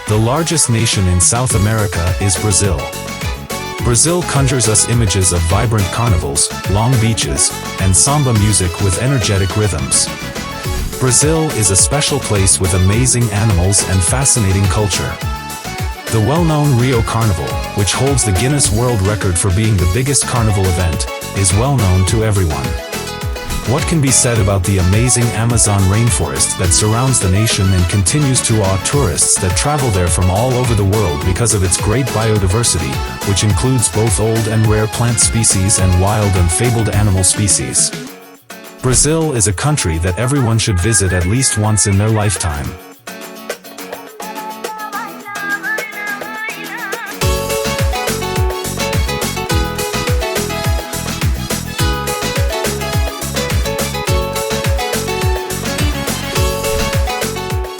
The largest nation in South America is Brazil. Brazil conjures us images of vibrant carnivals, long beaches, and samba music with energetic rhythms. Brazil is a special place with amazing animals and fascinating culture. The well-known Rio Carnival, which holds the Guinness World Record for being the biggest carnival event, is well known to everyone. What can be said about the amazing Amazon rainforest that surrounds the nation and continues to awe tourists that travel there from all over the world because of its great biodiversity, which includes both old and rare plant species and wild and fabled animal species? Brazil is a country that everyone should visit at least once in their lifetime.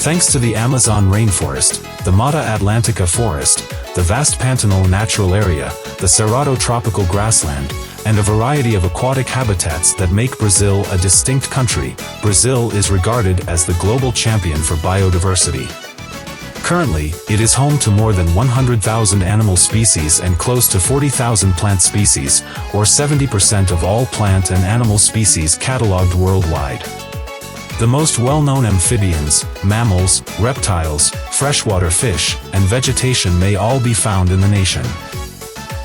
Thanks to the Amazon rainforest, the Mata Atlântica forest, the vast Pantanal natural area, the Cerrado tropical grassland, and a variety of aquatic habitats that make Brazil a distinct country, Brazil is regarded as the global champion for biodiversity. Currently, it is home to more than 100,000 animal species and close to 40,000 plant species, or 70% of all plant and animal species catalogued worldwide. The most well-known amphibians, mammals, reptiles, freshwater fish, and vegetation may all be found in the nation.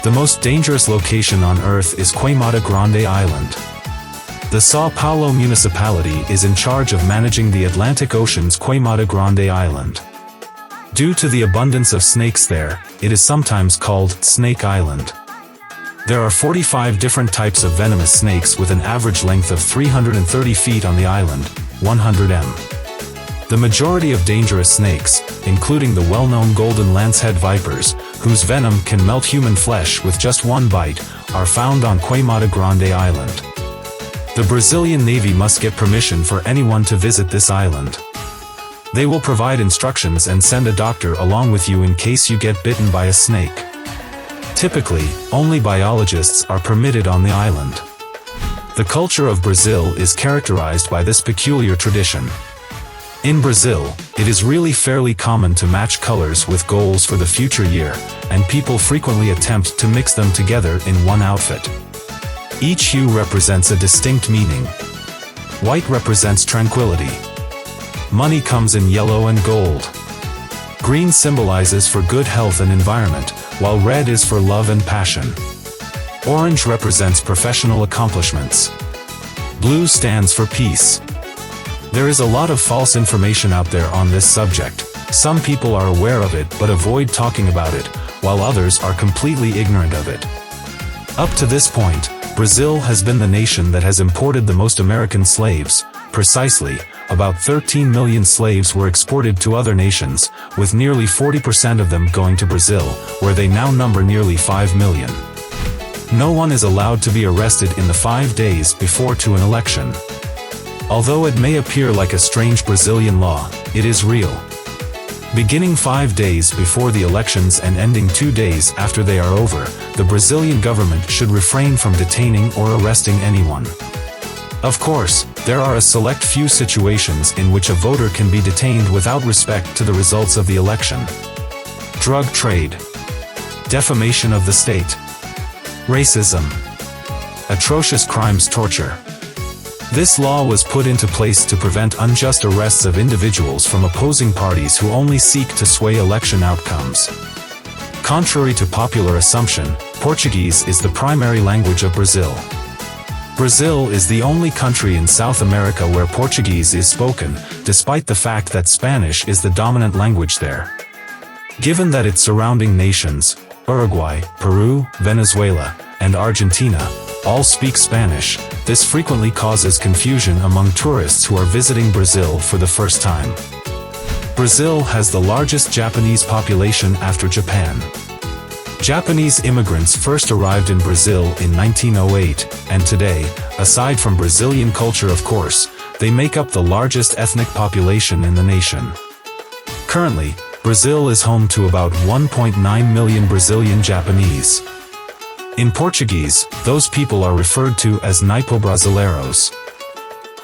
The most dangerous location on Earth is Queimada Grande Island. The São Paulo municipality is in charge of managing the Atlantic Ocean's Queimada Grande Island. Due to the abundance of snakes there, it is sometimes called Snake Island. There are 45 different types of venomous snakes with an average length of 330 feet on the island, 100 m. The majority of dangerous snakes, including the well-known golden lancehead vipers, whose venom can melt human flesh with just one bite, are found on Queimada Grande Island. The Brazilian Navy must get permission for anyone to visit this island. They will provide instructions and send a doctor along with you in case you get bitten by a snake. Typically, only biologists are permitted on the island. The culture of Brazil is characterized by this peculiar tradition. In Brazil, it is really fairly common to match colors with goals for the future year, and people frequently attempt to mix them together in one outfit. Each hue represents a distinct meaning. White represents tranquility. Money comes in yellow and gold. Green symbolizes for good health and environment, while red is for love and passion. Orange represents professional accomplishments. Blue stands for peace. There is a lot of false information out there on this subject. Some people are aware of it but avoid talking about it, while others are completely ignorant of it. Up to this point, Brazil has been the nation that has imported the most American slaves. Precisely, about 13 million slaves were exported to other nations, with nearly 40% of them going to Brazil, where they now number nearly 5 million. No one is allowed to be arrested in the 5 days before to an election. Although it may appear like a strange Brazilian law, it is real. Beginning 5 days before the elections and ending 2 days after they are over, the Brazilian government should refrain from detaining or arresting anyone. Of course, there are a select few situations in which a voter can be detained without respect to the results of the election. Drug trade. Defamation of the state. Racism. Atrocious crimes, torture. This law was put into place to prevent unjust arrests of individuals from opposing parties who only seek to sway election outcomes. Contrary to popular assumption, Portuguese is the primary language of Brazil. Brazil is the only country in South America where Portuguese is spoken, despite the fact that Spanish is the dominant language there. Given that its surrounding nations, Uruguay, Peru, Venezuela, and Argentina, all speak Spanish, this frequently causes confusion among tourists who are visiting Brazil for the first time. Brazil has the largest Japanese population after Japan. Japanese immigrants first arrived in Brazil in 1908, and today, aside from Brazilian culture of course, they make up the largest ethnic population in the nation. Currently, Brazil is home to about 1.9 million Brazilian Japanese. In Portuguese, those people are referred to as Nipo-Brasileiros.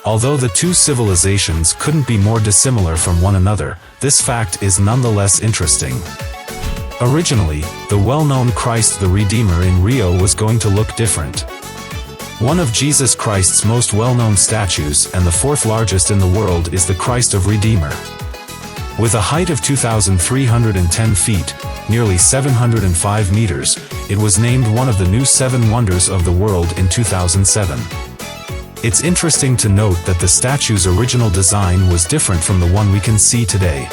Although the two civilizations couldn't be more dissimilar from one another, this fact is nonetheless interesting. Originally, the well-known Christ the Redeemer in Rio was going to look different. One of Jesus Christ's most well-known statues and the fourth largest in the world is the Christ of Redeemer. With a height of 2,310 feet, nearly 705 meters, it was named one of the new 7 wonders of the world in 2007. It's interesting to note that the statue's original design was different from the one we can see today.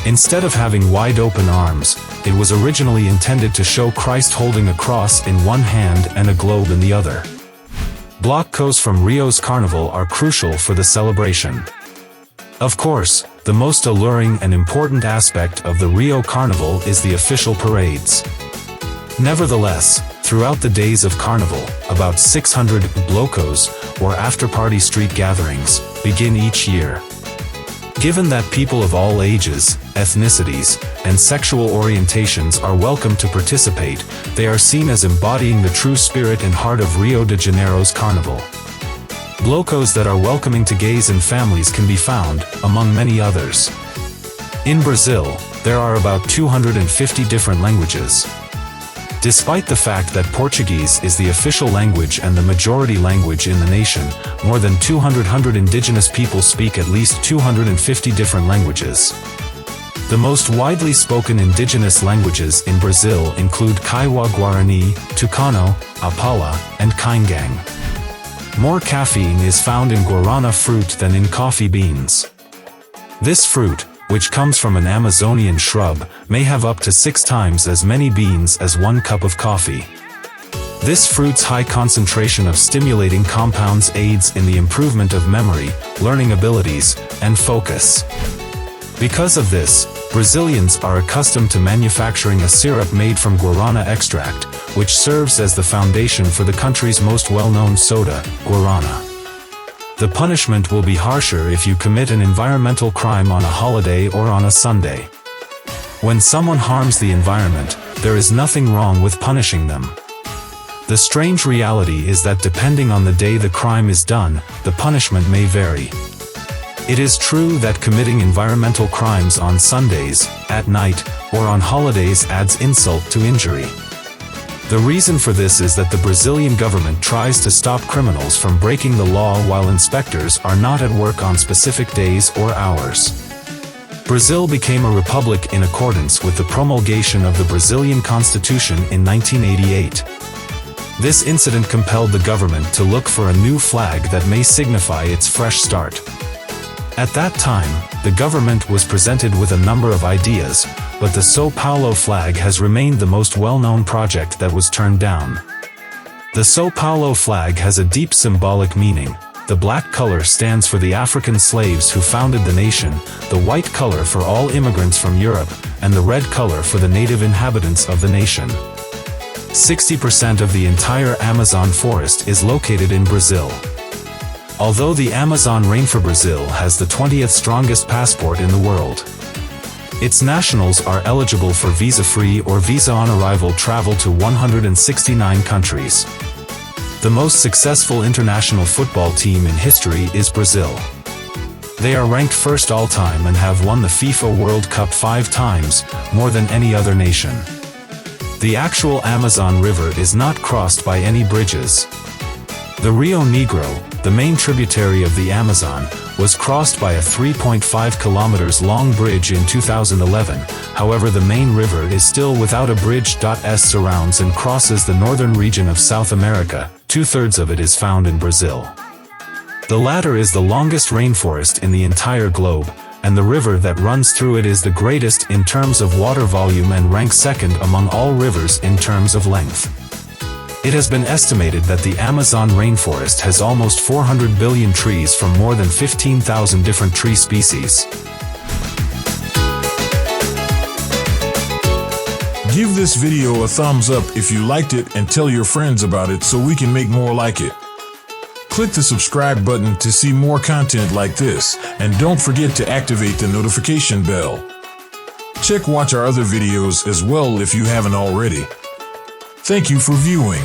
Instead of having wide-open arms, it was originally intended to show Christ holding a cross in one hand and a globe in the other. Blockos from Rio's Carnival are crucial for the celebration. Of course, the most alluring and important aspect of the Rio Carnival is the official parades. Nevertheless, throughout the days of Carnival, about 600 blocos, or after-party street gatherings, begin each year. Given that people of all ages, ethnicities, and sexual orientations are welcome to participate, they are seen as embodying the true spirit and heart of Rio de Janeiro's Carnival. Blocos that are welcoming to gays and families can be found, among many others. In Brazil, there are about 250 different languages. Despite the fact that Portuguese is the official language and the majority language in the nation, more than 200 indigenous people speak at least 250 different languages. The most widely spoken indigenous languages in Brazil include Kaiwa-Guarani, Tucano, Apala, and Kaingang. More caffeine is found in guarana fruit than in coffee beans. This fruit, which comes from an Amazonian shrub, may have up to 6 times as many beans as 1 cup of coffee. This fruit's high concentration of stimulating compounds aids in the improvement of memory, learning abilities, and focus. Because of this, Brazilians are accustomed to manufacturing a syrup made from guarana extract, which serves as the foundation for the country's most well-known soda, guarana. The punishment will be harsher if you commit an environmental crime on a holiday or on a Sunday. When someone harms the environment, there is nothing wrong with punishing them. The strange reality is that depending on the day the crime is done, the punishment may vary. It is true that committing environmental crimes on Sundays, at night, or on holidays adds insult to injury. The reason for this is that the Brazilian government tries to stop criminals from breaking the law while inspectors are not at work on specific days or hours. Brazil became a republic in accordance with the promulgation of the Brazilian Constitution in 1988. This incident compelled the government to look for a new flag that may signify its fresh start. At that time, the government was presented with a number of ideas, but the São Paulo flag has remained the most well-known project that was turned down. The São Paulo flag has a deep symbolic meaning. The black color stands for the African slaves who founded the nation, the white color for all immigrants from Europe, and the red color for the native inhabitants of the nation. 60% of the entire Amazon forest is located in Brazil. Although the Amazon rainforest Brazil has the 20th strongest passport in the world. Its nationals are eligible for visa-free or visa-on-arrival travel to 169 countries. The most successful international football team in history is Brazil. They are ranked first all-time and have won the FIFA World Cup 5 times, more than any other nation. The actual Amazon River is not crossed by any bridges. The Rio Negro, the main tributary of the Amazon, was crossed by a 3.5 kilometers long bridge in 2011. However, the main river is still without a bridge. S surrounds and crosses the northern region of South America. 2/3 of it is found in Brazil. The latter is the longest rainforest in the entire globe, and the river that runs through it is the greatest in terms of water volume and ranks second among all rivers in terms of length. It has been estimated that the Amazon rainforest has almost 400 billion trees from more than 15,000 different tree species. Give this video a thumbs up if you liked it and tell your friends about it so we can make more like it. Click the subscribe button to see more content like this, and don't forget to activate the notification bell. Watch our other videos as well if you haven't already. Thank you for viewing.